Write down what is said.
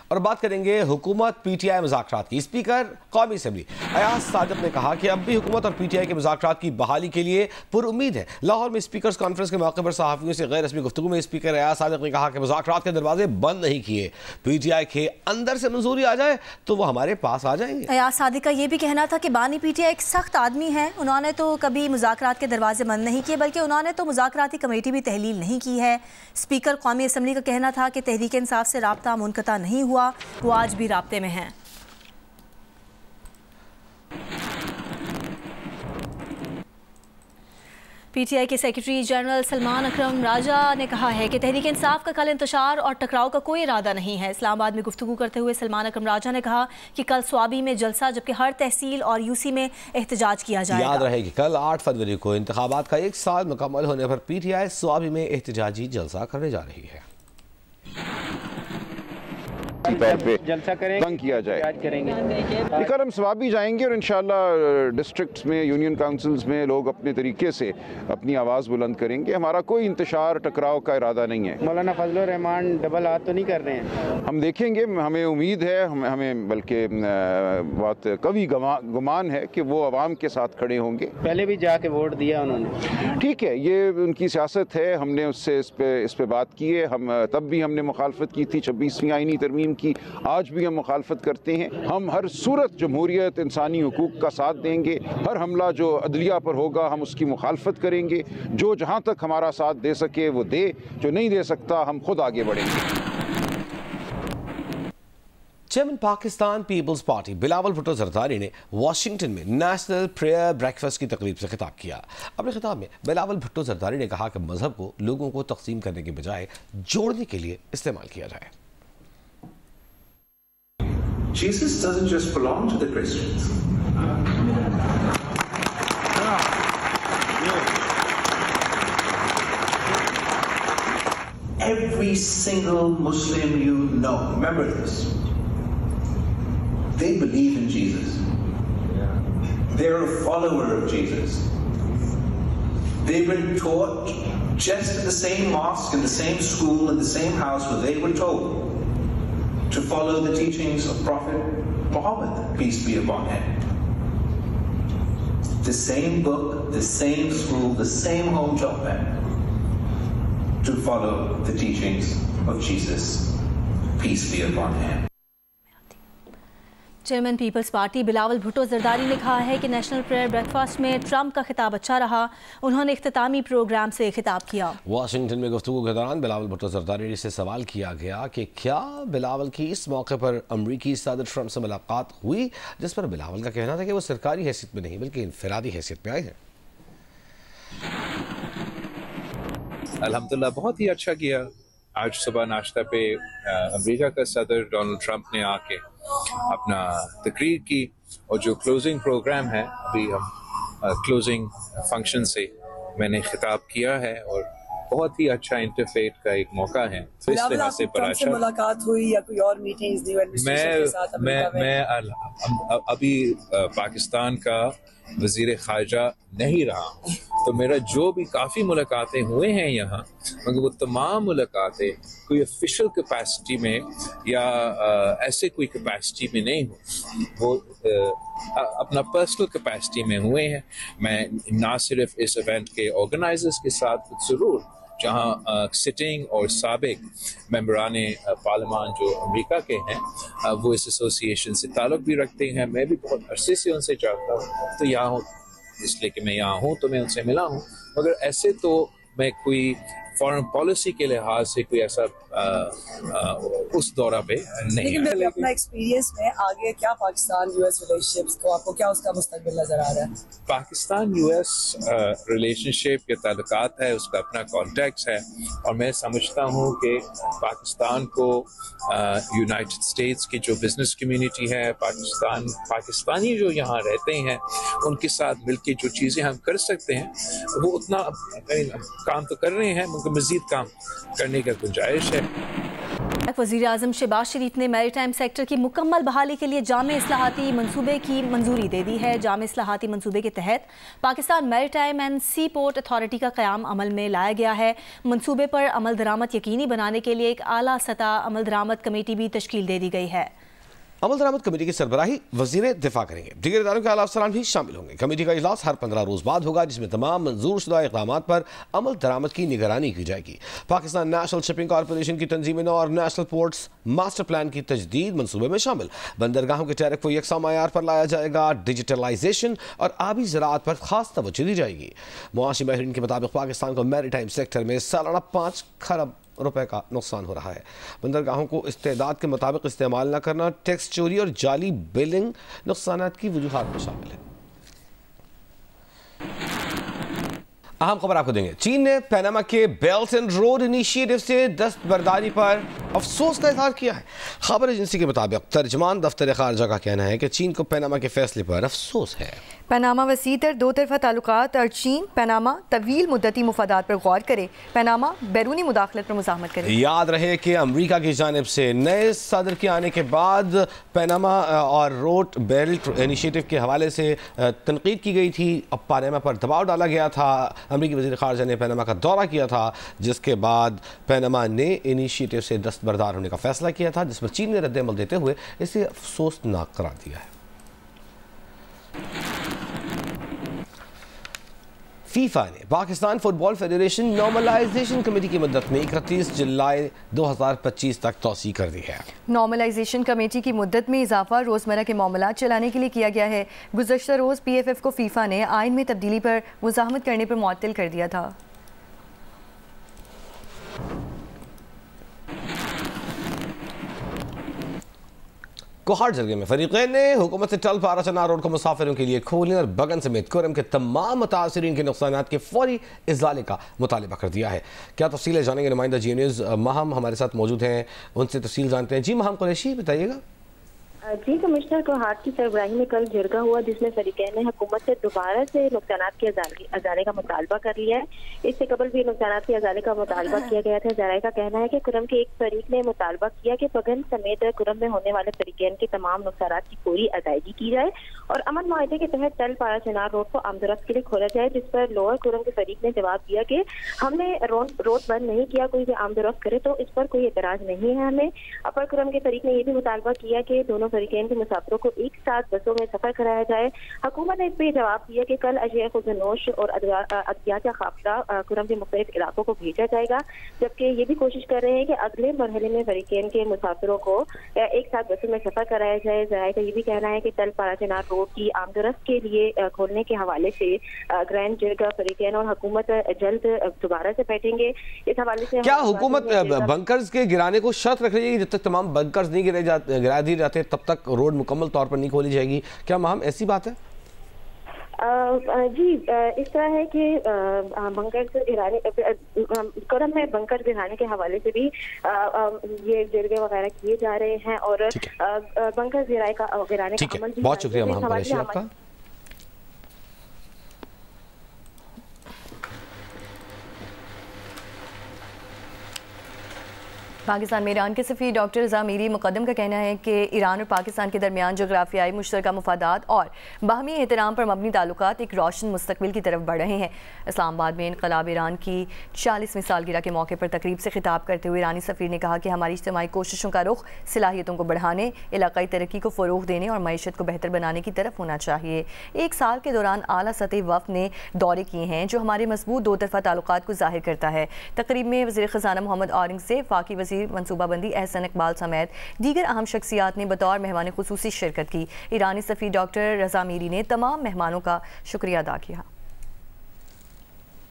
اور بات کریں گے حکومت پی ٹی آئی مذاکرات کی۔ اسپیکر قومی اسمبلی ایاز صادق نے کہا کہ اب بھی حکومت اور پی ٹی آئی کے مذاکرات کی بحالی کے لیے پر امید ہے۔ لاہور میں اسپیکرز کانفرنس کے موقع پر صحافیوں سے غیر رسمی گفتگو میں اسپیکر ایاز صادق نے کہا کہ مذاکرات کے دروازے بند نہیں کیے، پی ٹی آئی کے اندر سے منظوری آ جائے تو وہ ہمارے پاس آ جائیں گے۔ ایاز صادق کا یہ بھی کہنا تھا کہ بانی پی ٹی آئی ایک سخت آدمی ہے، انہوں نے تو کبھی مذاکرات کے دروازے بند نہیں کیے بلکہ انہوں نے تو مذاکراتی کمیٹی بھی تحلیل نہیں کی ہے۔ اسپیکر قومی اسمبلی کا کہنا تھا کہ تحریک انصاف سے رابطہ منقطع نہیں ہوا، وہ آج بھی رابطے میں ہیں۔ پی ٹی آئی کے سیکرٹری جنرل سلمان اکرم راجہ نے کہا ہے کہ تحریک انصاف کا کل انتشار اور ٹکراؤ کا کوئی ارادہ نہیں ہے۔ اسلام آباد میں گفتگو کرتے ہوئے سلمان اکرم راجہ نے کہا کہ کل سوابی میں جلسہ جبکہ ہر تحصیل اور یو سی میں احتجاج کیا جائے گا۔ یاد رہے کہ کل 8 فروری کو انتخابات کا 1 سال مکمل ہونے پر پی ٹی آئی سوابی میں احتجاجی جلسہ کرنے جا رہی ہے۔ طور پہ تنگ کیا جائے لیکن ہم سوابی جائیں گے اور انشاءاللہ ڈسٹرکٹس میں یونین کاؤنسلز میں لوگ اپنے طریقے سے اپنی آواز بلند کریں گے۔ ہمارا کوئی انتشار ٹکراؤ کا ارادہ نہیں ہے۔ مولانا فضل الرحمان ڈبل ہاتھ تو نہیں کر رہے ہیں؟ ہم دیکھیں گے، ہمیں امید ہے، ہمیں بلکہ بہت قوی گمان ہے کہ وہ عوام کے ساتھ کھڑے ہوں گے۔ پہلے بھی جا کے ووٹ دیا انہوں نے، ٹھیک ہے، یہ ان کی سیاست ہے، ہم نے اس پہ بات کی ہے۔ ہم تب بھی ہم نے مخالفت کی تھی 26ویں آئینی ترمیم کی، آج بھی ہم مخالفت کرتے ہیں۔ ہم ہر صورت جمہوریت انسانی حقوق کا ساتھ دیں گے، ہر حملہ جو عدلیہ پر ہوگا ہم اس کی مخالفت کریں گے۔ جو جہاں تک ہمارا ساتھ دے سکے وہ دے، جو نہیں دے سکتا ہم خود آگے بڑھیں گے۔ چیئرمین پاکستان پیپلز پارٹی بلاول بھٹو زرداری نے واشنگٹن میں نیشنل پریئر بریکفاسٹ کی تقریب سے خطاب کیا۔ اپنے خطاب میں بلاول بھٹو زرداری نے کہا کہ مذہب کو لوگوں کو تقسیم کرنے کے بجائے جوڑنے کے لیے استعمال کیا جائے۔ Jesus doesn't just belong to the Christians. Every single Muslim you know, remember this, they believe in Jesus. They're a follower of Jesus. They've been taught just in the same mosque, in the same school, in the same house where they were told to follow the teachings of Prophet Muhammad, peace be upon him. The same book, the same school, the same home job to follow the teachings of Jesus, peace be upon him. Chairman Peoples Party Bilawal Bhutto Zardari نے کہا ہے کہ national prayer breakfast میں Trump کا خطاب اچھا رہا، انہوں نے اختتامی پروگرام سے خطاب کیا۔ واشنگٹن میں گفتگو کے دوران بلاول بھٹو زرداری سے سوال کیا گیا کہ کیا بلاول کی اس موقع پر امریکی صدر ٹرمپ سے ملاقات ہوئی، جس پر بلاول کا کہنا تھا کہ وہ سرکاری حیثیت میں نہیں بلکہ انفرادی حیثیت میں آئے ہیں۔ الحمدللہ بہت ہی اچھا کیا۔ آج صبح ناشتہ پہ امریکہ کا صدر ڈونلڈ ٹرمپ نے آ کے اپنا تقریر کی، اور جو کلوزنگ پروگرام ہے، ابھی ہم کلوزنگ فنکشن سے میں نے خطاب کیا ہے، اور بہت ہی اچھا انٹرفیت کا ایک موقع ہے۔ اس لحاظ سے سے ملاقات ہوئی یا کوئی اور میٹنگز میں ابھی پاکستان کا وزیر خارجہ نہیں رہا ہوں، تو میرا جو بھی کافی ملاقاتیں ہوئے ہیں یہاں، مگر وہ تمام ملاقاتیں کوئی آفیشیل کیپیسٹی میں یا ایسے کوئی کیپیسٹی میں نہیں ہوں، وہ اپنا پرسنل کیپیسٹی میں ہوئے ہیں۔ میں نہ صرف اس ایونٹ کے آرگنائزرز کے ساتھ ضرور، جہاں سٹنگ اور سابق ممبران پارلیمان جو امریکہ کے ہیں وہ اس ایسوسیشن سے تعلق بھی رکھتے ہیں، میں بھی بہت عرصے سے ان سے جانتا ہوں، تو یہاں ہوں اس لیے کہ میں یہاں ہوں تو میں ان سے ملا ہوں، مگر ایسے تو میں کوئی فارن پالیسی کے لحاظ سے کوئی ایسا اس دورہ پہ نہیں ہے۔ لیکن اپنا ایکسپیرینس میں آگے کیا Pakistan U S relation ships کو آپ کو کیا اس کا مستقبل نظر آ رہا ہے؟ پاکستان یو ایس ریلیشن شپ کے تعلقات ہے، اس کا اپنا کانٹیکٹس ہے، اور میں سمجھتا ہوں کہ پاکستان کو یونائٹڈ اسٹیٹس کی جو بزنس کمیونٹی ہے، پاکستانی جو یہاں رہتے ہیں، ان کے ساتھ مل کے جو چیزیں ہم کر سکتے ہیں وہ اتنا کام تو کر رہے ہیں، مگر مزید کام کرنے کا گنجائش ہے۔ वज़ीर आज़म शहबाज शरीफ ने मैरीटाइम सेक्टर की मुकम्मल बहाली के लिए जामे इस्लाहाती मंसूबे की मंजूरी दे दी है। जामे इस्लाहाती मंसूबे के तहत Pakistan maritime and sea port authority का क़याम अमल में लाया गया है। मंसूबे पर अमल दरामद यकीनी बनाने के लिए एक आला सतह अमल दरामद कमेटी भी तश्कील दे दी गई है। अमल दरामद कमेटी की सरबराही वज़ीर दिफा करेंगे। दीगर इदारों के आला अफसरान भी शामिल होंगे। कमेटी का इजलास हर 15 रोज़ बाद होगा, जिसमें तमाम मंजूर शुदा इक़दामात पर अमल दरामद की निगरानी की जाएगी। पाकिस्तान नेशनल शिपिंग कॉरपोरेशन की तंजीम नौ और नेशनल पोर्ट्स मास्टर प्लान की तजदीद मंसूबे में शामिल। बंदरगाहों के टैरिफ को यकसा मयार पर लाया जाएगा। डिजिटलाइजेशन और आबी ज़राअत पर खास तवज्जो दी जाएगी। मुआशी माहिरीन के मुताबिक पाकिस्तान को मैरीटाइम सेक्टर में सालाना 5 खरब रुपए का नुकसान हो रहा है। बंदरगाहों को इस्तेदाद के मुताबिक इस्तेमाल न करना, टैक्स चोरी और जाली बिलिंग नुकसानात की वजूहात में शामिल है। अहम खबर आपको देंगे। चीन ने पनामा के बेल्ट एंड रोड इनिशिएटिव से दस्तबरदारी पर अफसोस का इजहार किया है। खबर एजेंसी के मुताबिक तर्जमान दफ्तर खारजा का कहना है कि चीन को पनामा के फैसले पर अफसोस है। पनामा वसीतर दो तरफा ताल्लुकात और चीन पनामा तवील मुद्दती मुफादात पर गौर करे। पनामा बैरूनी मुदाखलत पर मुज़ाहमत करे। याद रहे कि अमरीका की जानिब से नए सदर के आने के बाद पनामा और रोड बेल्ट इनिशिएटिव के हवाले से तनकीद की गई थी। अब पनामा पर दबाव डाला गया था। अमरीकी वज़ीर ख़ारजा ने पनामा का दौरा किया था, जिसके बाद पनामा ने इनिशिएटिव से दस्तबरदार होने का फैसला किया था, जिस पर चीन ने रद्द-ए-अमल देते हुए इसे अफसोसनाक करार दिया है। फीफा ने Pakistan football federation normalisation committee की मदद में 31 जुलाई 2025 तक तौसी कर दी है। नॉर्मलाइजेशन कमेटी की मुद्दत में इजाफा रोज़मर्रा के मामलात चलाने के लिए किया गया है। गुज़श्ता रोज़ PFF को फीफा ने आइन में तब्दीली पर मुज़ाहमत करने पर मुअत्तल कर दिया था। कोहाट जरगे में फरीक़ैन ने हुकूमत से टल पारा चनार रोड को मुसाफिरों के लिए खोलने और बगन समेत कुरम के तमाम मुतासरीन के नुकसानात के फौरी इज़ाले का मुतालिबा कर दिया है। क्या तफसीलें जानेंगे? नुमाइंदा जी न्यूज़ महम हमारे साथ मौजूद हैं, उनसे तफसील जानते हैं। जी महम कुरैशी, बताइएगा। जी, कमिश्नर कोहाट की सरबराही में कल जरगा हुआ, जिसमें फरीक़ैन ने हुकूमत से दोबारा से नुकसानात के अजाले का मुतालबा कर लिया है। इससे कबल भी नुकसानात के अजाले का मुतालबा किया गया था। ज़राए का कहना है कि कुरम के एक फरीक ने मुतालबा किया कि बगन समेत कुरम में होने वाले फरीक़ैन के तमाम नुकसानात की पूरी अदायगी की जाए और अमन मुआहदे के तहत तल पारा चनार रोड को आमदरफ्त के लिए खोला जाए, जिस पर लोअर कुरम के फरीक ने जवाब दिया कि हमने रोड बंद नहीं किया, कोई भी आमदरफ्त करे तो इस पर कोई एतराज नहीं है हमें। अपर कुरम के फरीक ने यह भी मुतालबा किया कि दोनों फरीकैन के मुसाफिरों को एक साथ बसों में सफर कराया जाए। हुकूमत ने इस पर जवाब दिया कि कल अशिया खुदनोश और अद्वियात का काफिला कुरम के मुख्तलिफ इलाकों को भेजा जाएगा, जबकि ये भी कोशिश कर रहे हैं कि अगले मरहले में फरीकैन के मुसाफिरों को एक साथ बसों में सफर कराया जाए। ज़राए का ये भी कहना है कि तल पारा चनार रोड की आमदरफ्त के लिए खोलने के हवाले से ग्रैंड जरगा फरीकैन और हुकूमत जल्द दोबारा से बैठेंगे। इस हवाले से क्या हुकूमत बंकर्स के गिराने को शर्त रख रही है? जब तक तमाम बंकर्स नहीं गिरा दिए जाते तब तक रोड मुकम्मल तौर पर नहीं खोली जाएगी, क्या महम ऐसी बात है? जी, इस तरह है कि बंकर गिराने कुरम में बंकर गिराने के हवाले से भी ये जरगे वगैरह किए जा रहे हैं और बंकर गिराने का अमल भी। बहुत शुक्रिया महम कुरैशी आपका। पाकिस्तान में ईरान के सफ़ीर डॉक्टर रज़ा मीरी मुक़द्दम का कहना है कि ईरान और पाकिस्तान के दरमियान जोग्राफियाई मुश्तरका मुफादात और बाहमी एहतराम पर मबनी ताल्लुकात एक रोशन मुस्तकबिल की तरफ बढ़ रहे हैं। इस्लामाबाद में इनक़लाब ईरान की 40वीं सालगिरह के मौके पर तकरीब से खिताब करते हुए ईरानी सफ़ीर ने कहा कि हमारी इज्तिमाई कोशिशों का रुख सलाहियतों को बढ़ाने, इलाक़ाई तरक्की को फ़रोग़ देने और मईशत को बेहतर बनाने की तरफ होना चाहिए। एक साल के दौरान आला सतही वफ़द ने दौरे किए हैं जो हमारे मजबूत दो तरफ़ा ताल्लुकात को ज़ाहिर करता है। तकरीब में वज़ीर ख़ज़ाना मोहम्मद औरंगज़ेब, फ़ाकी वज़ीर मनसूबाबंदी एहसन इकबाल समेत दीगर अहम शख्सियात ने बतौर मेहमान खुसूसी शिरकत की। ईरानी सफ़ीर डॉक्टर रज़ा मीरी ने तमाम मेहमानों का शुक्रिया अदा किया।